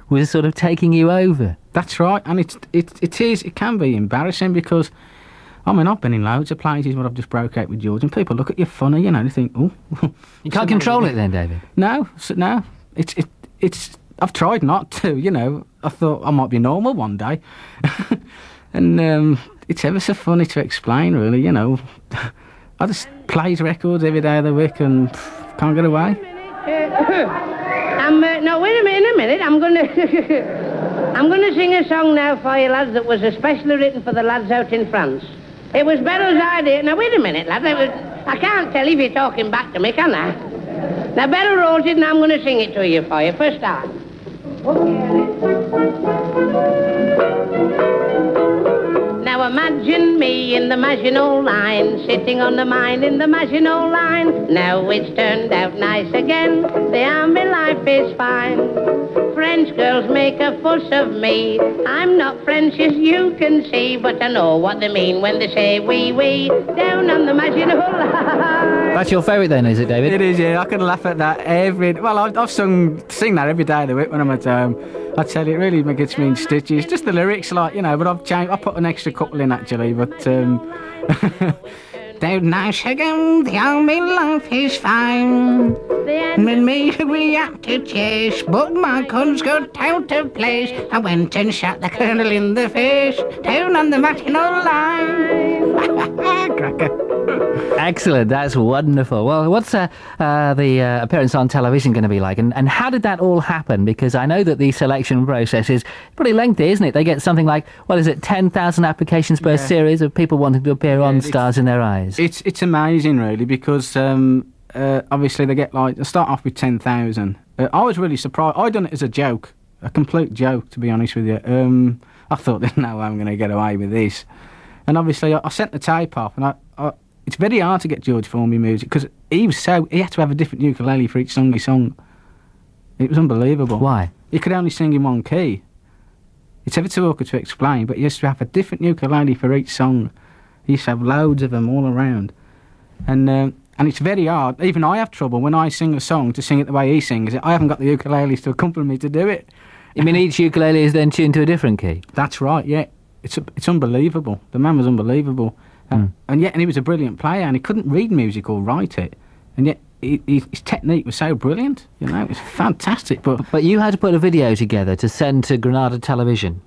was sort of taking you over. That's right, and it can be embarrassing because, I mean, I've been in loads of places where I've just broke out with George, and people look at you funny, you know, they think, oh. You can't control it then, David? No. It's. I've tried not to, you know. I thought I might be normal one day. And it's ever so funny to explain, really, you know. I just plays records every day of the week and can't get away. No, wait a minute. I'm going to sing a song now for you, lads, that was especially written for the lads out in France. It was Beryl's idea. Now, wait a minute, lads. I can't tell if you're talking back to me, can I? Now, Beryl wrote it, and I'm going to sing it to you for you. First start. Now imagine me in the Maginot Line, sitting on the mine in the Maginot Line. Now it's turned out nice again, the army life is fine. French girls make a fuss of me. I'm not French as you can see, but I know what they mean when they say wee wee down on the Maginot Line. That's your favourite then, is it, David? It is, yeah. I can laugh at that I've sing that every day of the week when I'm at home. I tell you, it really gets me in stitches. Just the lyrics, like, you know, but I've changed. I put an extra couple in, actually, but... Down nice again, the army life is fine. With me we have to chase, but my guns got out of place. I went and shot the colonel in the face, down on the Maginot Line. Cracker. Excellent, that's wonderful. Well, what's the appearance on television going to be like? And how did that all happen? Because I know that the selection process is pretty lengthy, isn't it? They get something like, 10,000 applications per series of people wanting to appear on Stars in Their Eyes. It's amazing, really, because obviously they start off with 10,000. I was really surprised. I done it as a joke, a complete joke, to be honest with you. I thought, there's no way I'm going to get away with this. And obviously I sent the tape off, and it's very hard to get George Formby music because he had to have a different ukulele for each song he sung. It was unbelievable. Why? He could only sing in one key. It's ever too awkward to explain, but he used to have a different ukulele for each song. He used to have loads of them all around. And it's very hard. Even I have trouble when I sing a song to sing it the way he sings it. I haven't got the ukuleles to accompany me to do it. You mean each ukulele is then tuned to a different key? That's right, yeah. It's unbelievable. The man was unbelievable. And he was a brilliant player, and he couldn't read music or write it. And yet his technique was so brilliant, you know, it was fantastic. But you had to put a video together to send to Granada Television.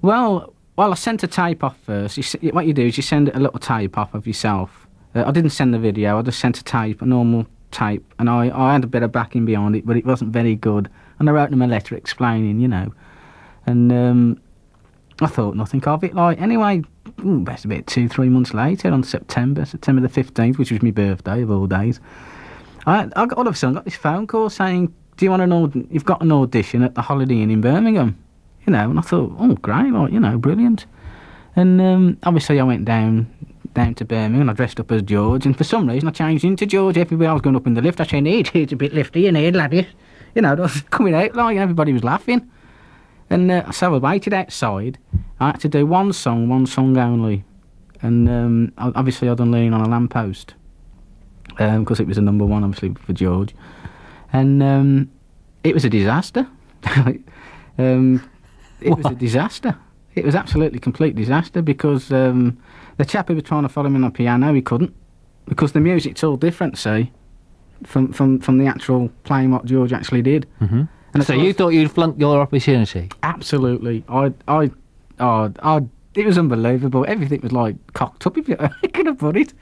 Well, I sent a tape off first. What you do is you send a little tape off of yourself. I didn't send the video, I just sent a tape, a normal tape, and I had a bit of backing behind it, but it wasn't very good. And I wrote them a letter explaining, you know. And I thought nothing of it. Anyway, best a bit 2-3 months later, on September the 15th, which was my birthday of all days, I all of a sudden got this phone call saying, "Do you want you've got an audition at the Holiday Inn in Birmingham." You know, and I thought, oh, great, you know, brilliant. And obviously I went down to Birmingham, and I dressed up as George, and for some reason I changed into George. Everywhere I was going up in the lift, I said, it's a bit lifty in here, laddie. You know, I was coming out and everybody was laughing. And so I waited outside. I had to do one song only. And obviously I'd done Leaning on a Lamppost, because it was a number one, obviously, for George. And it was a disaster. It was a disaster. It was absolutely complete disaster, because the chap who was trying to follow me on the piano, he couldn't, because the music's all different, see, from the actual playing what George actually did. Mm-hmm. And so you thought you'd flunked your opportunity? Absolutely. It was unbelievable. Everything was like cocked up, if you could have put it.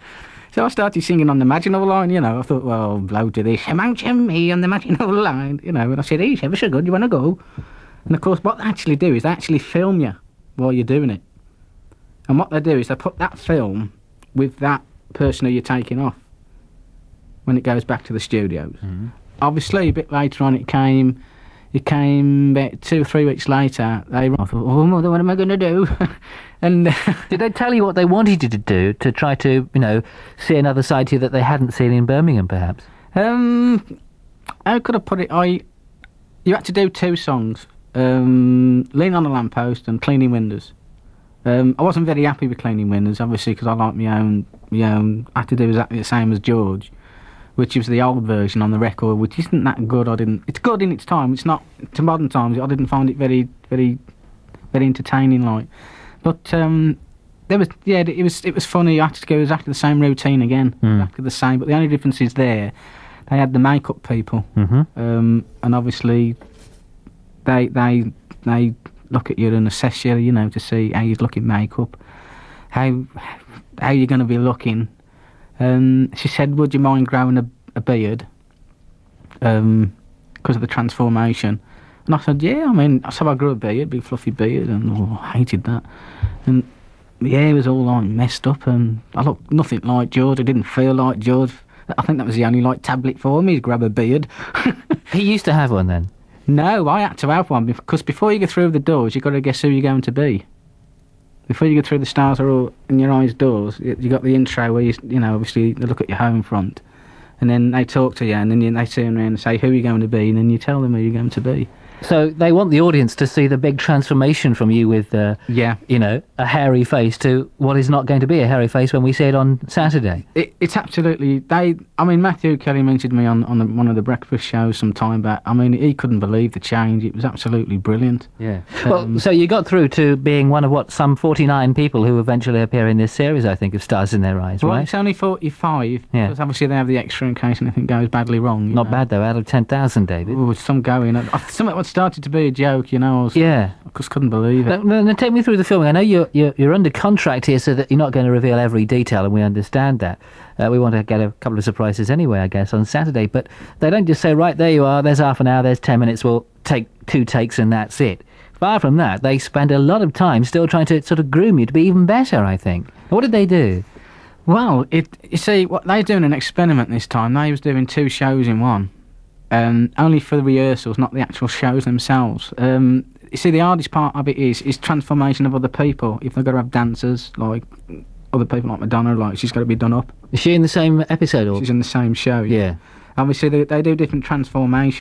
So I started singing on the Maginot Line, you know. I thought, well, blow to this, imagine me on the Maginot Line, you know. And I said, he's ever so good, you want to go? And of course, what they actually do is they actually film you while you're doing it. And what they do is they put that film with that person who you're taking off when it goes back to the studios. Mm-hmm. Obviously, a bit later on, it came about 2 or 3 weeks later. I thought, oh, mother, what am I going to do? And did they tell you what they wanted you to do to try to, you know, see another side to you that they hadn't seen in Birmingham, perhaps? How could I put it? You had to do 2 songs. Lean on a Lamppost and Cleaning Windows. I wasn't very happy with Cleaning Windows, obviously, because I like my own. I had to do exactly the same as George. which was the old version on the record, which isn't that good. It's good in its time. It's not to modern times. I didn't find it very, very, very entertaining. Like, but it was funny. I had to go exactly the same routine again, exactly the same. But the only difference is they had the makeup people, and obviously they look at you and assess you, to see how you look in makeup, how you're going to be looking. She said, "Would you mind growing a beard?" Because of the transformation. And I said, "Yeah." So I grew a beard, big fluffy beard, and I hated that. And my hair was all like messed up, and I looked nothing like George. I didn't feel like George. I think that was the only tablet for me, to grab a beard. He used to have one then? No, I had to have one, because before you go through the doors, you've got to guess who you're going to be. Before you go through the stars are all in your eyes doors, you got the intro where obviously they look at your home front, and then they talk to you, and then they turn around and say who you're going to be, and then you tell them who you're going to be. So they want the audience to see the big transformation from you with, a hairy face to what is not going to be a hairy face when we see it on Saturday. It's absolutely... Matthew Kelly mentioned me on one of the breakfast shows some time back. He couldn't believe the change. It was absolutely brilliant. Yeah. Well, so you got through to being one of, some 49 people who eventually appear in this series, I think, of Stars in Their Eyes, right? Well, it's only 45, because obviously they have the extra in case anything goes badly wrong. Not bad, though, out of 10,000, David. Oh, some going. What started to be a joke, I just couldn't believe it. Now, take me through the filming. I know you're under contract here, so that you're not going to reveal every detail, and we understand that. We want to get a couple of surprises anyway, I guess, on Saturday. But they don't just say, right, there you are, there's half an hour, there's 10 minutes, we'll take 2 takes and that's it. Far from that, they spend a lot of time still trying to sort of groom you to be even better, I think. What did they do? Well, you see, what they're doing an experiment this time. They was doing 2 shows in one. Only for the rehearsals, not the actual shows themselves. You see, the hardest part of it is transformation of other people. If they've got to have dancers, like other people like Madonna, like she's got to be done up. Is she in the same episode? Or? She's in the same show. Yeah. Obviously, they do different transformations.